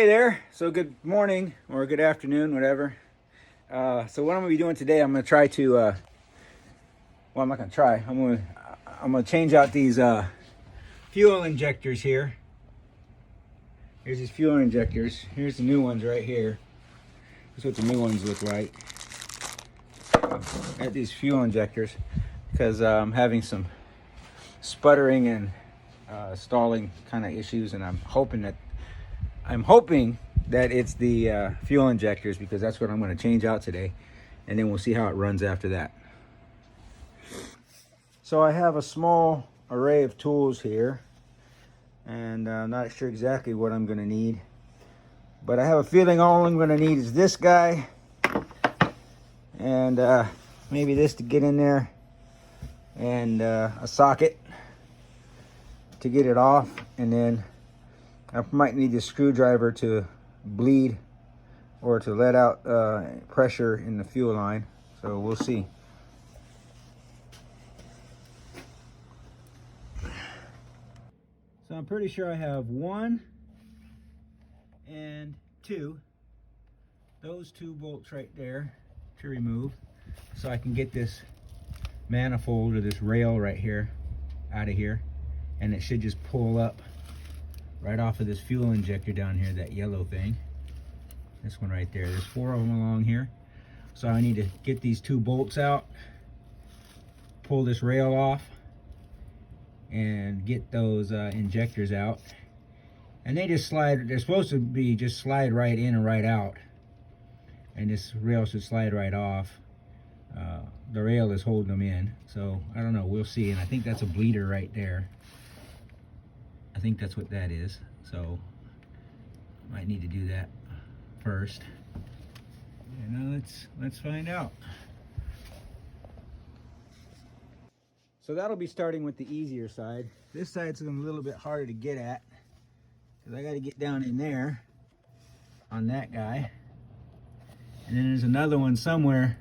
Hey there. So good morning or good afternoon, whatever. So what I'm gonna be doing today, I'm gonna try to. Well, I'm not gonna try. I'm gonna change out these fuel injectors here. Here's these fuel injectors. Here's the new ones right here. This is what the new ones look like. Got these fuel injectors because I'm having some sputtering and stalling kind of issues, and I'm hoping that it's the fuel injectors, because that's what I'm going to change out today, and then we'll see how it runs after that. So I have a small array of tools here, and I'm not sure exactly what I'm going to need, but I have a feeling all I'm going to need is this guy and maybe this to get in there, and a socket to get it off, and then I might need a screwdriver to bleed or to let out pressure in the fuel line. So we'll see. So I'm pretty sure I have 1 and 2. Those 2 bolts right there to remove, so I can get this manifold or this rail right here out of here, and it should just pull up right off of this fuel injector down here, that yellow thing. This one right there. There's 4 of them along here. So I need to get these 2 bolts out, pull this rail off, and get those injectors out. And they just slide, they're supposed to be just slide right in and right out. And this rail should slide right off. The rail is holding them in. So I don't know, we'll see. And I think that's a bleeder right there. I think that's what that is. So might need to do that first. And let's find out. So that'll be starting with the easier side. This side's a little bit harder to get at, because I got to get down in there on that guy. And then there's another one somewhere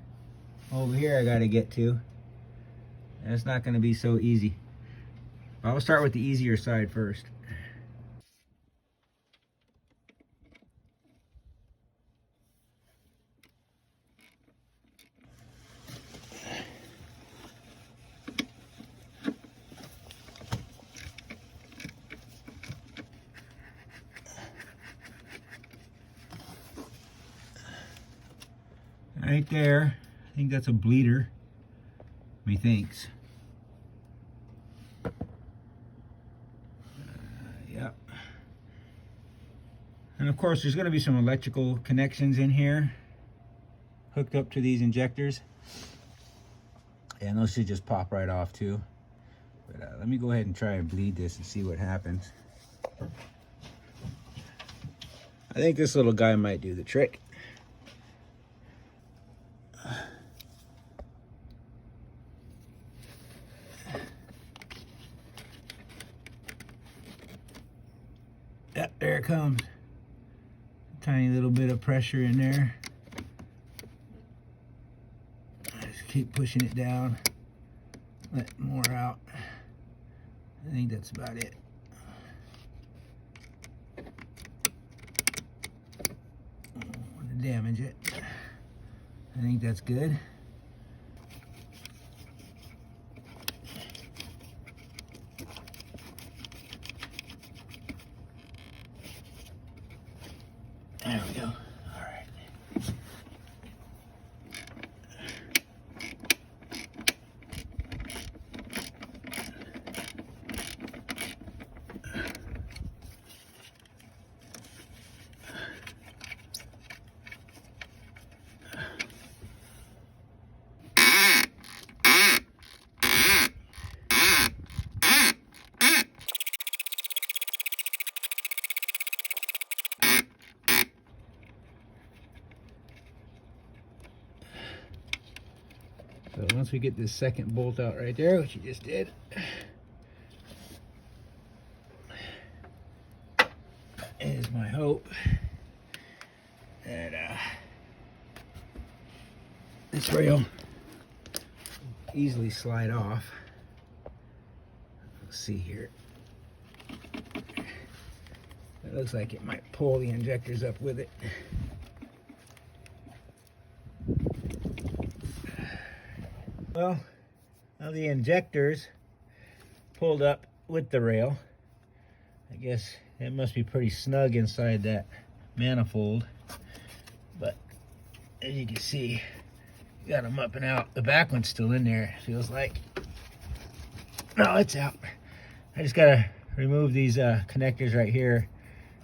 over here I got to get to. And it's not going to be so easy. I'll start with the easier side first. Right there, I think that's a bleeder, methinks. Yep. And of course, there's going to be some electrical connections in here hooked up to these injectors, and those should just pop right off too. But let me go ahead and try and bleed this and see what happens. I think this little guy might do the trick. Yep, there it comes. Tiny little bit of pressure in there. Just keep pushing it down. Let more out. I think that's about it. I don't want to damage it. I think that's good. There we go. All right. So once we get this second bolt out right there, which you just did, is my hope that this rail easily slide off. Let's see here. It looks like it might pull the injectors up with it. Well, now the injectors pulled up with the rail. I guess it must be pretty snug inside that manifold. But as you can see, you got them up and out. The back one's still in there, it feels like. No, it's out. I just gotta remove these connectors right here.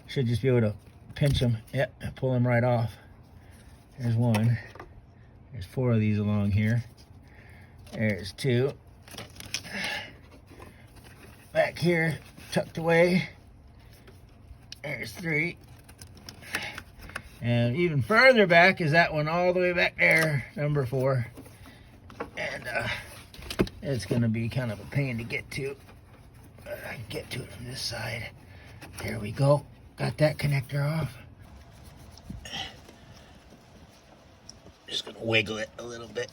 Should just be able to pinch them. Yep, and pull them right off. There's one. There's 4 of these along here. There's 2. Back here, tucked away. There's 3. And even further back is that one all the way back there, number 4. And it's gonna be kind of a pain to get to. But I can get to it from this side. There we go. Got that connector off. Just gonna wiggle it a little bit.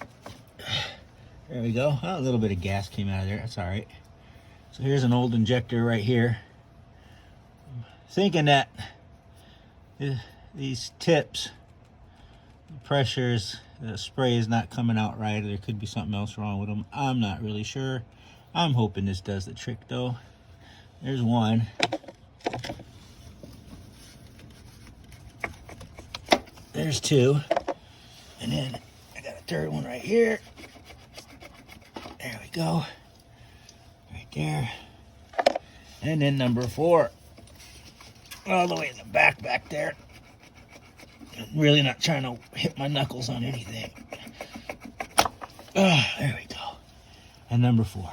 There we go. Oh, a little bit of gas came out of there. That's all right. So here's an old injector right here. I'm thinking that these tips, the pressures, the spray is not coming out right. There could be something else wrong with them. I'm not really sure. I'm hoping this does the trick though. There's one. There's 2. And then I got a 3rd one right here. There we go. Right there. And then number 4. All the way in the back there. I'm really not trying to hit my knuckles on anything. There we go. And number 4.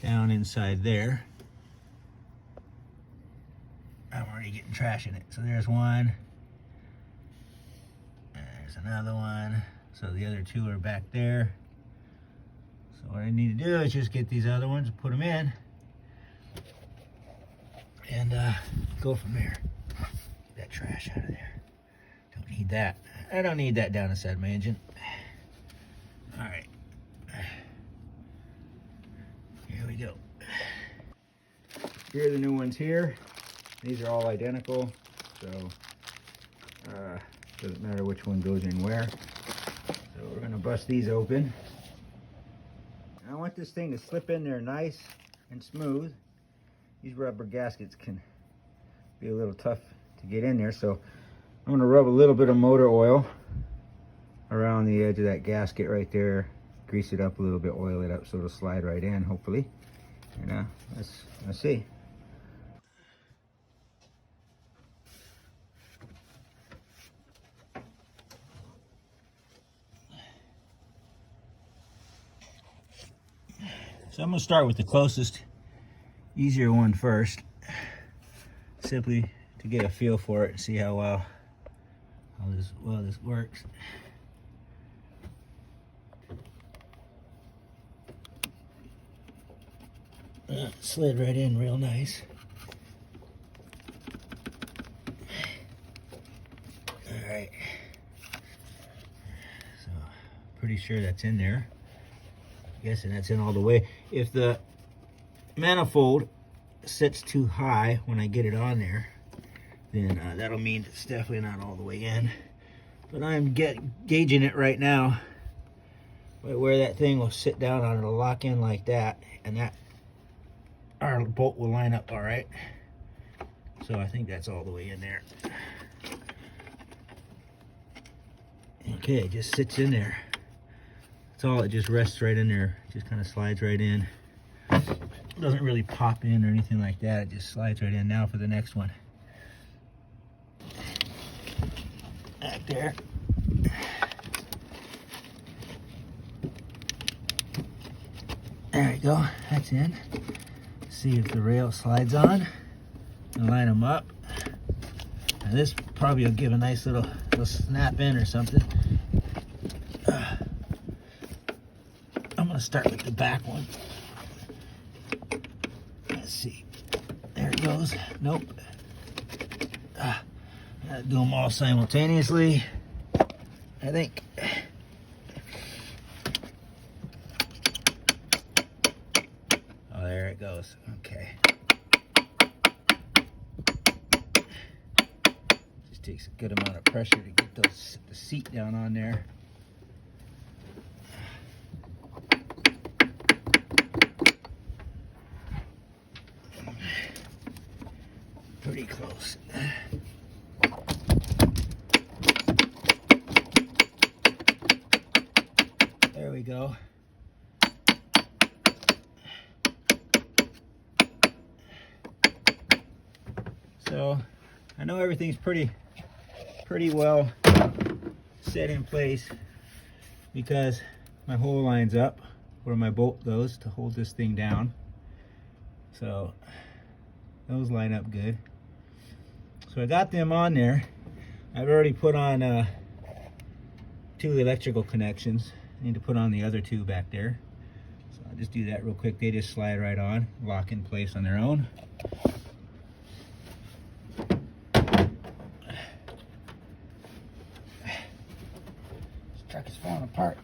Down inside there. I'm already getting trash in it. So there's one. And there's another one. So the other 2 are back there. So what I need to do is just get these other ones and put them in. And go from there. Get that trash out of there. Don't need that. I don't need that down inside my engine. All right. Here we go. Here are the new ones here. These are all identical, so doesn't matter which one goes in where. So we're gonna bust these open. I want this thing to slip in there nice and smooth. These rubber gaskets can be a little tough to get in there, so I'm gonna rub a little bit of motor oil around the edge of that gasket right there. Grease it up a little bit, oil it up so it'll slide right in, hopefully. And let's see. So I'm going to start with the closest, easier one first, simply to get a feel for it and see how well this works. Slid right in real nice. All right. So pretty sure that's in there. Guessing that's in all the way. If the manifold sits too high when I get it on there, then that'll mean it's definitely not all the way in. But I'm gauging it right now by where that thing will sit down on. It'll lock in like that, and that our bolt will line up all right. So I think that's all the way in there. Okay, it just sits in there. That's all. It just rests right in there. It just kind of slides right in. It doesn't really pop in or anything like that. It just slides right in. Now for the next one. Back there. There we go. That's in. See if the rail slides on. And line them up. Now this probably will give a nice little snap in or something. I'm going to start with the back one. Let's see. There it goes. Nope. Gotta do them all simultaneously, I think. close. Okay. Just takes a good amount of pressure to get the seat down on there. Pretty close. There we go. So I know everything's pretty well set in place because my hole lines up where my bolt goes to hold this thing down. So those line up good. So I got them on there. I've already put on 2 electrical connections. I need to put on the other 2 back there. So I'll just do that real quick. They just slide right on, lock in place on their own. This truck is falling apart.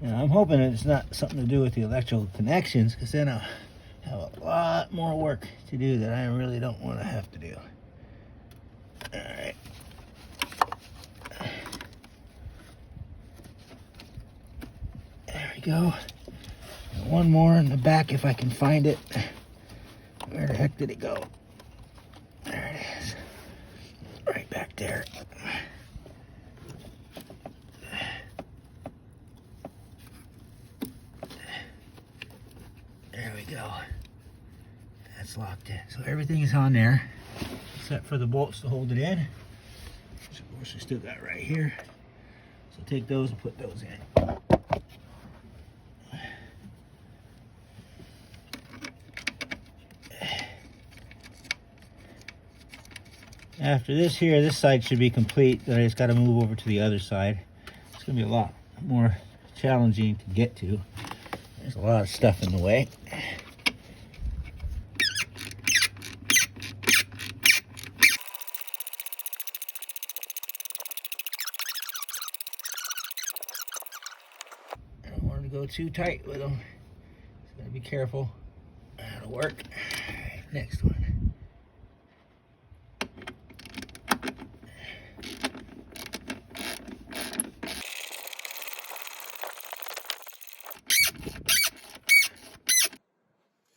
Now, I'm hoping it's not something to do with the electrical connections, because then I'll have a lot more work to do that I really don't want to have to do. All right. There we go. And one more in the back if I can find it. Where the heck did it go? There it is. Right back there. There we go. That's locked in. So everything is on there, except for the bolts to hold it in, which of course we still got right here. So take those and put those in. After this here, this side should be complete. Then I just got to move over to the other side. It's going to be a lot more challenging to get to. There's a lot of stuff in the way. I don't want to go too tight with them. Just gotta be careful. That'll work. All right, next one.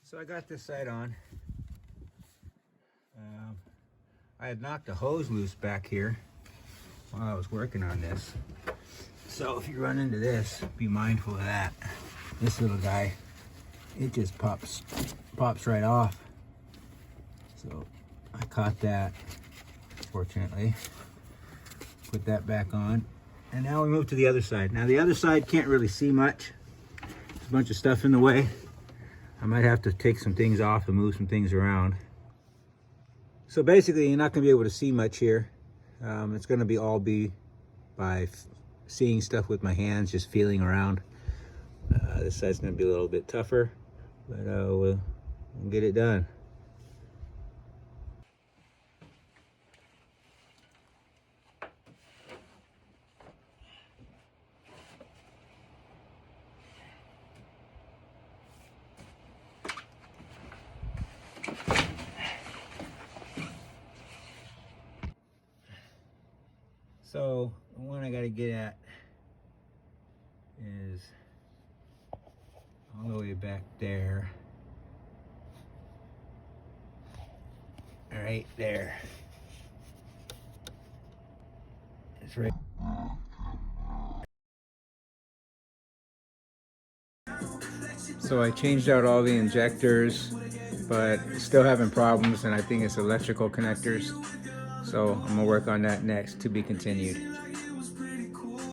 So I got this side on. I had knocked a hose loose back here while I was working on this. So if you run into this, be mindful of that. This little guy, it just pops right off. So I caught that, fortunately. Put that back on. And now we move to the other side. Now the other side can't really see much. There's a bunch of stuff in the way. I might have to take some things off and move some things around. So basically, you're not going to be able to see much here. It's going to be all by seeing stuff with my hands, just feeling around. This side's going to be a little bit tougher, but we'll get it done. So the one I got to get at is all the way back there. Right there. It's right. So I changed out all the injectors, but still having problems, and I think it's electrical connectors. So I'm gonna work on that next, to be continued.